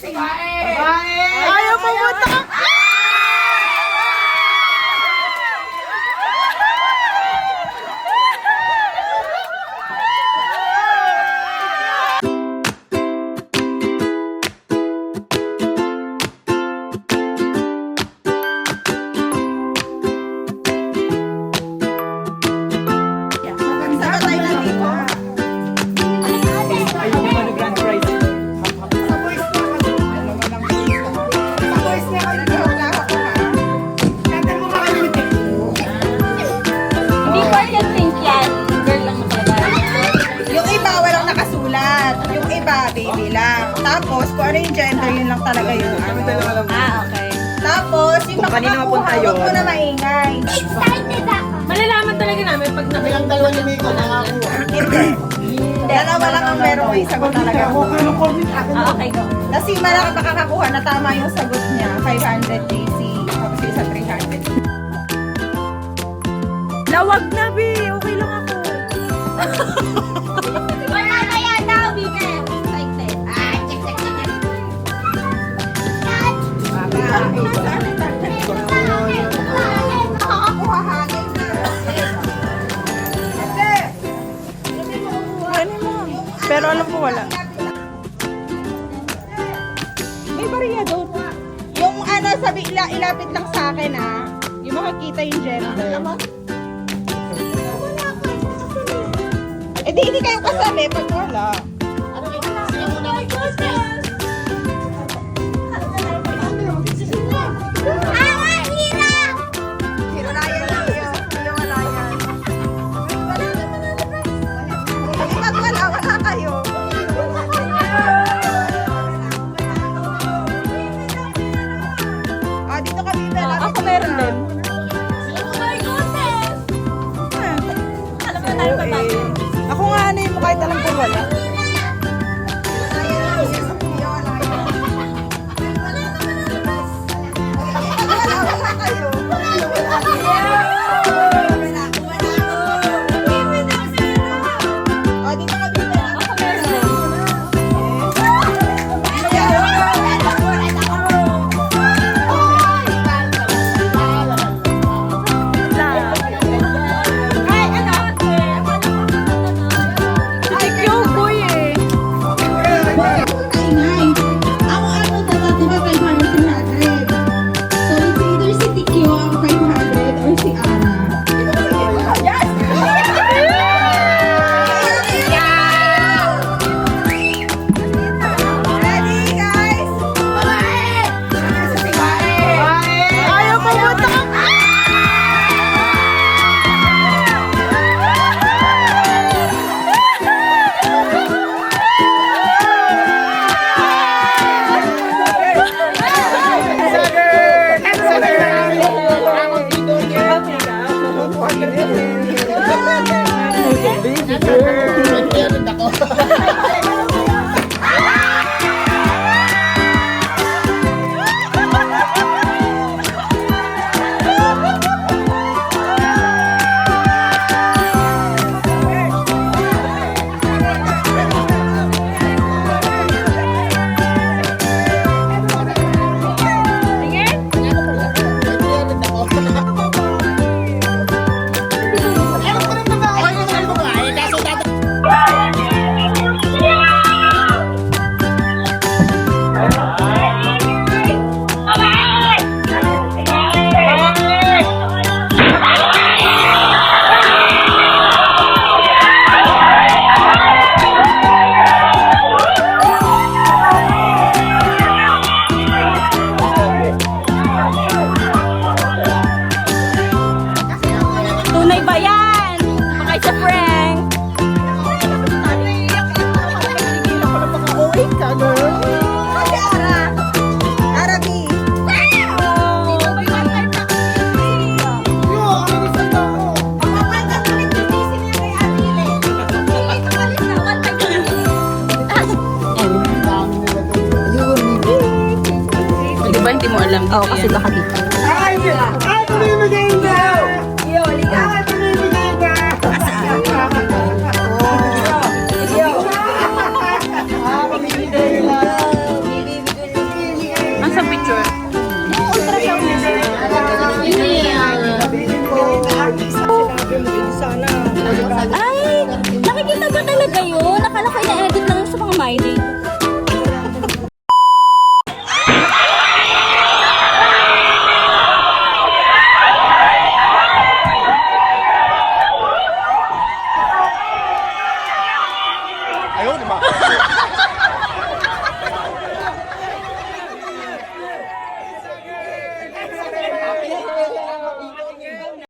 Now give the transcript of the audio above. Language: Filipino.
Babae! Ayaw pumunta ka. Saan tayo nandito? Hindi ko yan pink yan. Girl lang nakalagay. Yung iba walang nakasulat. Yung iba baby lang. Tapos kung ano yung gender yun lang talaga yung ano. Okay. Tapos yung Kung kanino makakakuha, mapunta huwag yun. mo na maingay. Excited ako. Malalaman talaga namin pag nabilang dalawa ni Miko nakakuha. Dalawa lang ang meron may sagot talaga. Okay, go. Kasi malaki makakakuha na tama yung sagot niya. 500 JC. Tapos yung isa 300. Lawag na, Bi. Okay lang ako. Wala na yan daw, Bibe. Excited. Check, check, check. Makakakuha hangin na. Ano mo? Pero alam ko wala. May bariya doon. Yung ano, sabi, ilapit lang sa akin yung makikita yung gender. Eh di hindi kayo kasali pag wala. Sino na yan yun? Sino wala yan? Eh, pag wala kayo. Ah, dito kami Ako meron din. Alam mo na tayo pabagay. Ako nga ano mo kahit alam ko wala. Ayaw pumunta ka. Tunay ba yan? Makay sa prank. Arabi. Di ba hindi mo alam? Oo, kasi baka dito. Ay, nakikita ba talaga yun? Nakala ko ina-edit lang sa mga my day. Ayaw, di ba?